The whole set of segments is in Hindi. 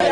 मध्य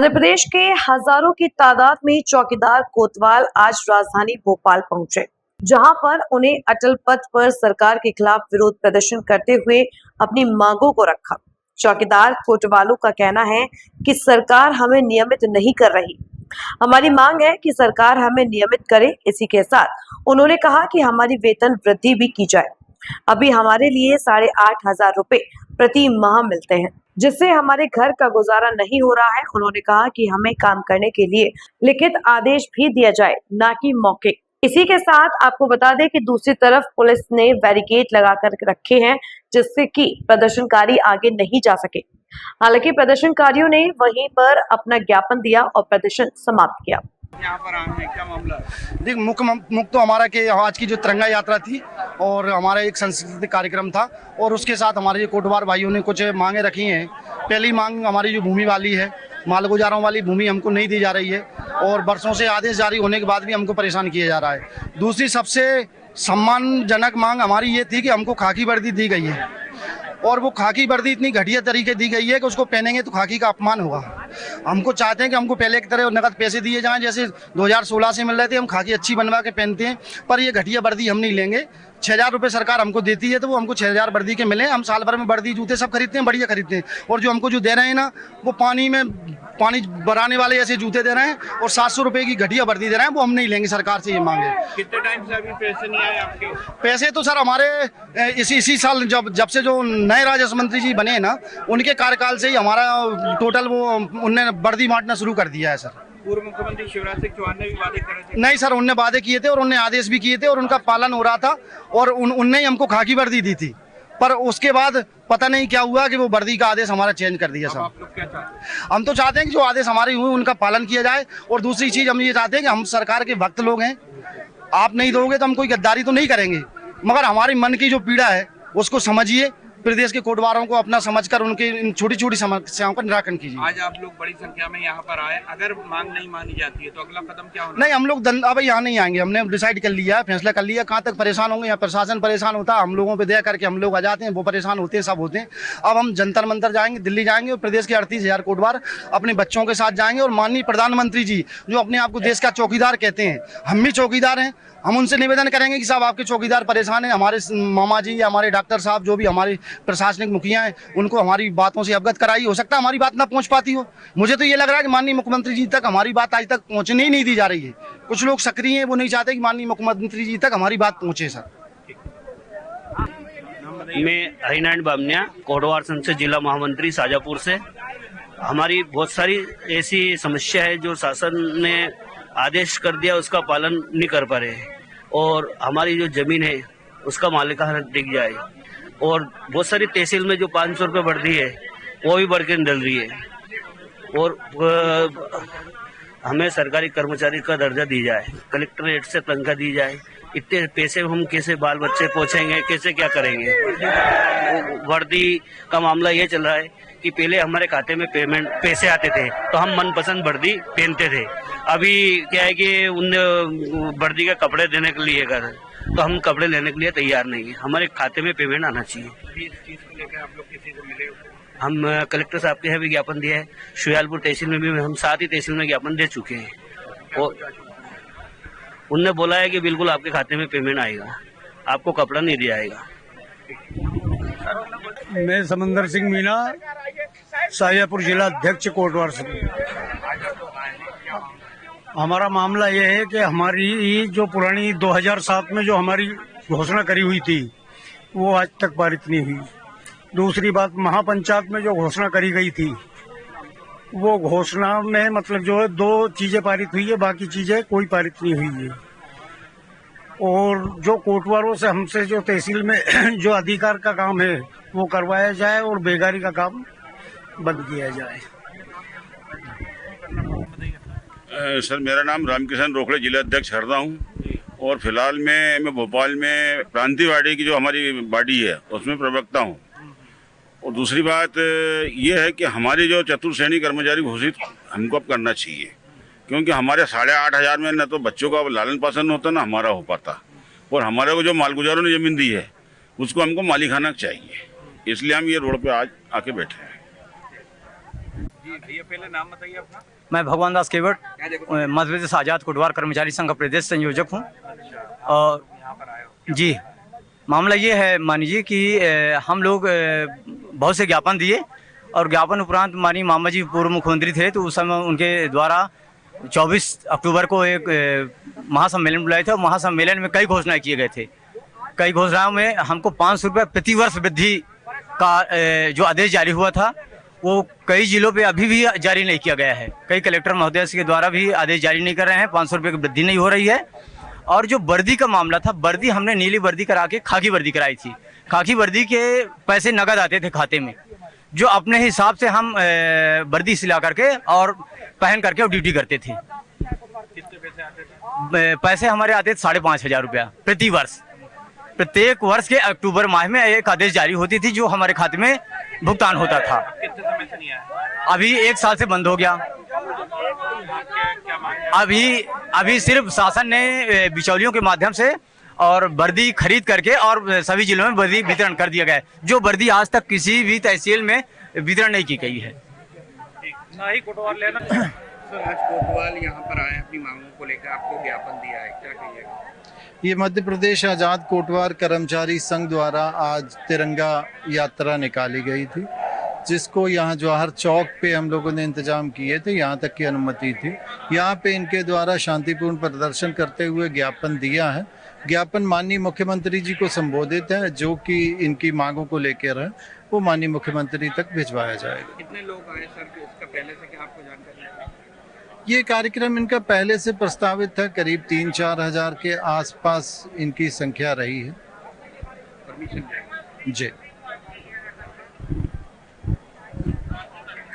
प्रदेश के हजारों की तादाद में चौकीदार कोतवाल आज राजधानी भोपाल पहुंचे, जहां पर उन्हें अटल पथ पर सरकार के खिलाफ विरोध प्रदर्शन करते हुए अपनी मांगों को रखा। चौकीदार कोतवालों का कहना है कि सरकार हमें नियमित नहीं कर रही। हमारी मांग है कि सरकार हमें नियमित करे। इसी के साथ उन्होंने कहा कि हमारी वेतन वृद्धि भी की जाए। अभी हमारे लिए 8,500 रुपए प्रति माह मिलते हैं, जिससे हमारे घर का गुजारा नहीं हो रहा है। उन्होंने कहा कि हमें काम करने के लिए लिखित आदेश भी दिया जाए, ना कि मौके। इसी के साथ आपको बता दें कि दूसरी तरफ पुलिस ने बैरिकेड लगाकर रखे हैं, जिससे कि प्रदर्शनकारी आगे नहीं जा सके। हालांकि प्रदर्शनकारियों ने वहीं पर अपना ज्ञापन दिया और प्रदर्शन समाप्त किया। यहाँ पर आए हैं, क्या मामला? देख, मुख्य तो हमारा कि आज की जो तिरंगा यात्रा थी और हमारा एक सांस्कृतिक कार्यक्रम था, और उसके साथ हमारे जो कोटवार भाइयों ने कुछ मांगे रखी हैं। पहली मांग हमारी जो भूमि वाली है, मालगुजारों वाली भूमि हमको नहीं दी जा रही है, और बरसों से आदेश जारी होने के बाद भी हमको परेशान किया जा रहा है। दूसरी सबसे सम्मानजनक मांग हमारी ये थी कि हमको खाकी वर्दी दी गई है, और वो खाकी वर्दी इतनी घटिया तरीके दी गई है कि उसको पहनेंगे तो खाकी का अपमान होगा। हमको चाहते हैं कि हमको पहले की तरह नकद पैसे दिए जाएं, जैसे 2016 से मिल रहे थे। हम खाकी अच्छी बनवा के पहनते हैं, पर ये घटिया वर्दी हम नहीं लेंगे। 6,000 रुपये सरकार हमको देती है, तो वो हमको 6,000 वर्दी के मिले। हम साल भर में वर्दी जूते सब खरीदते हैं, बढ़िया खरीदते हैं, और जो हमको जो दे रहे हैं ना, वो पानी भराने वाले ऐसे जूते दे रहे हैं, और 700 रुपये की घटिया वर्दी दे रहे हैं। वो हम नहीं लेंगे, सरकार से ये मांगे। कितने टाइम से अभी पैसे नहीं आए आपके? पैसे तो सर हमारे इसी साल जब से जो नए राजस्व मंत्री जी बने हैं ना, उनके कार्यकाल से ही हमारा टोटल वो उनने वर्दी बांटना शुरू कर दिया है सर। पूर्व मुख्यमंत्री शिवराज सिंह चौहान ने भी वादे करे थे? नहीं सर, उनने वादे किए थे और उनने आदेश भी किए थे, और उनका पालन हो रहा था, और उनने ही हमको खाकी वर्दी दी थी। पर उसके बाद पता नहीं क्या हुआ कि वो वर्दी का आदेश हमारा चेंज कर दिया सर। आप लोग क्या चाहते हैं? हम तो चाहते हैं कि जो आदेश हमारे हुए उनका पालन किया जाए, और दूसरी चीज हम ये चाहते हैं कि हम सरकार के भक्त लोग हैं। आप नहीं दोगे तो हम कोई गद्दारी तो नहीं करेंगे, मगर हमारी मन की जो पीड़ा है उसको समझिए। प्रदेश के कोटवारों को अपना समझकर उनकी इन छोटी छोटी समस्याओं का निराकरण कीजिए। आज आप लोग बड़ी संख्या में यहाँ पर आए, अगर मांग नहीं मानी जाती है तो अगला कदम क्या होना? नहीं, हम लोग अब यहाँ नहीं आएंगे। हमने डिसाइड कर लिया है, फैसला कर लिया। कहाँ तक परेशान होंगे? यहाँ प्रशासन परेशान होता है, हम लोगों पे दया करके हम लोग आ जाते हैं, वो परेशान होते हैं, सब होते हैं। अब हम जंतर मंतर जाएंगे, दिल्ली जाएंगे, और प्रदेश के 38,000 कोटवार अपने बच्चों के साथ जाएंगे। और माननीय प्रधानमंत्री जी, जो अपने आप को देश का चौकीदार कहते हैं, हम भी चौकीदार हैं, हम उनसे निवेदन करेंगे कि साहब आपके चौकीदार परेशान हैं। हमारे मामा जी या हमारे डॉक्टर साहब, जो भी हमारे प्रशासनिक मुखिया हैं, उनको हमारी बातों से अवगत कराई। हो सकता है हमारी बात ना पहुंच पाती हो। मुझे तो ये लग रहा है कि माननीय मुख्यमंत्री जी तक हमारी बात आज तक पहुंचने ही नहीं दी जा रही है। कुछ लोग सक्रिय हैं, वो नहीं चाहते कि माननीय मुख्यमंत्री जी तक हमारी बात पहुंचे सर। मैं हरिनारायण बामनिया, कोटवार संघ से जिला महामंत्री शाजापुर से। हमारी बहुत सारी ऐसी समस्या है जो शासन ने आदेश कर दिया, उसका पालन नहीं कर पा रहे, और हमारी जो जमीन है उसका मालिकाना टिक जाए, और बहुत सारी तहसील में जो 500 रुपये बढ़ रही है वो भी बढ़ के डल रही है, और हमें सरकारी कर्मचारी का दर्जा दी जाए, कलेक्ट्रेट से तनख्वाह दी जाए। इतने पैसे हम कैसे बाल बच्चे पहुँचेंगे, कैसे क्या करेंगे? वर्दी का मामला ये चल रहा है कि पहले हमारे खाते में पैसे आते थे तो हम मनपसंद वर्दी पहनते थे। अभी क्या है कि उन वर्दी के कपड़े देने के लिए कर, तो हम कपड़े लेने के लिए तैयार नहीं है। हमारे खाते में पेमेंट आना चाहिए। चीज को लेकर आप लोग किसी से मिले? हम कलेक्टर साहब के यहाँ भी ज्ञापन दिया है, शुयालपुर तहसील में भी हम 7 ही तहसील में ज्ञापन दे चुके हैं, और उनने बोला है कि बिल्कुल आपके खाते में पेमेंट आएगा, आपको कपड़ा नहीं दिया जाएगा। मैं समंदर सिंह मीना, शाजापुर जिला अध्यक्ष कोटवार से। हमारा मामला यह है कि हमारी जो पुरानी 2007 में जो हमारी घोषणा करी हुई थी वो आज तक पारित नहीं हुई। दूसरी बात, महापंचायत में जो घोषणा करी गई थी वो घोषणा में मतलब जो है 2 चीजें पारित हुई है, बाकी चीजें कोई पारित नहीं हुई है। और जो कोटवारों से हमसे जो तहसील में जो अधिकार का काम है वो करवाया जाए, और बेगारी का काम बंद किया जाए। सर, मेरा नाम रामकिशन रोखड़े, जिला अध्यक्ष हरदा हूँ, और फिलहाल मैं भोपाल में प्रांतीय वाड़ी की जो हमारी बाडी है उसमें प्रवक्ता हूँ। दूसरी बात ये है कि हमारे जो चतुर्श्रेणी कर्मचारी घोषित हमको अब करना चाहिए, क्योंकि हमारे 8,500 में न तो बच्चों का लालन पालन होता ना हमारा हो पाता, और हमारे को जो मालगुजारों ने ज़मीन दी है उसको हमको मालिकाना चाहिए, इसलिए हम ये रोड पे आज आके बैठे हैं। जी भैया पहले नाम बताइए अपना। मैं भगवान दास केवट मध्य प्रदेश आज़ाद कोटवार कर्मचारी संघ का प्रदेश संयोजक हूँ। और यहाँ पर आए हो? जी, मामला ये है मान लीजिए कि हम लोग बहुत से ज्ञापन दिए और ज्ञापन उपरांत माननीय मामा जी पूर्व मुख्यमंत्री थे, तो उस समय उनके द्वारा 24 अक्टूबर को एक महासम्मेलन बुलाए थे और महासम्मेलन में कई घोषणाएं किए गए थे। कई घोषणाओं में हमको 500 रुपये प्रति वर्ष वृद्धि का जो आदेश जारी हुआ था वो कई जिलों पे अभी भी जारी नहीं किया गया है। कई कलेक्टर महोदय के द्वारा भी आदेश जारी नहीं कर रहे हैं, 500 रुपये की वृद्धि नहीं हो रही है। और जो वर्दी का मामला था, वर्दी हमने नीली वर्दी करा के खाकी वर्दी कराई थी। खाकी वर्दी के पैसे नगद आते थे खाते में, जो अपने हिसाब से हम वर्दी सिला करके और पहन करके और ड्यूटी करते थे। कितने पैसे आते थे? पैसे हमारे आते थे 5,500 रुपया प्रति वर्ष। प्रत्येक वर्ष के अक्टूबर माह में एक आदेश जारी होती थी जो हमारे खाते में भुगतान होता था। कितने समय से नहीं आया? अभी 1 साल से बंद हो गया। क्या मांग है? अभी सिर्फ शासन ने बिचौलियों के माध्यम से और वर्दी खरीद करके और सभी जिलों में वर्दी वितरण कर दिया गया है, जो वर्दी आज तक किसी भी तहसील में वितरण नहीं की गई है। ना ही कोटवाल लेना। सर आज कोटवाल यहाँ पर आए अपनी मांगों को लेकर, आपको ज्ञापन दिया है, क्या कहिएगा? ये मध्य प्रदेश आज़ाद कोटवार कर्मचारी संघ द्वारा आज तिरंगा यात्रा निकाली गई थी, जिसको यहाँ जवाहर चौक पे हम लोगों ने इंतजाम किए थे, यहाँ तक की अनुमति थी। यहाँ पे इनके द्वारा शांतिपूर्ण प्रदर्शन करते हुए ज्ञापन दिया है। ज्ञापन माननीय मुख्यमंत्री जी को संबोधित है, जो कि इनकी मांगों को लेकर है, वो माननीय मुख्यमंत्री तक भिजवाया जाएगा। कितने लोग आए सर? इसका पहले से क्या आपको जानकारी है? ये कार्यक्रम इनका पहले से प्रस्तावित था, करीब 3-4 हजार के आसपास इनकी संख्या रही है। परमिशन जी।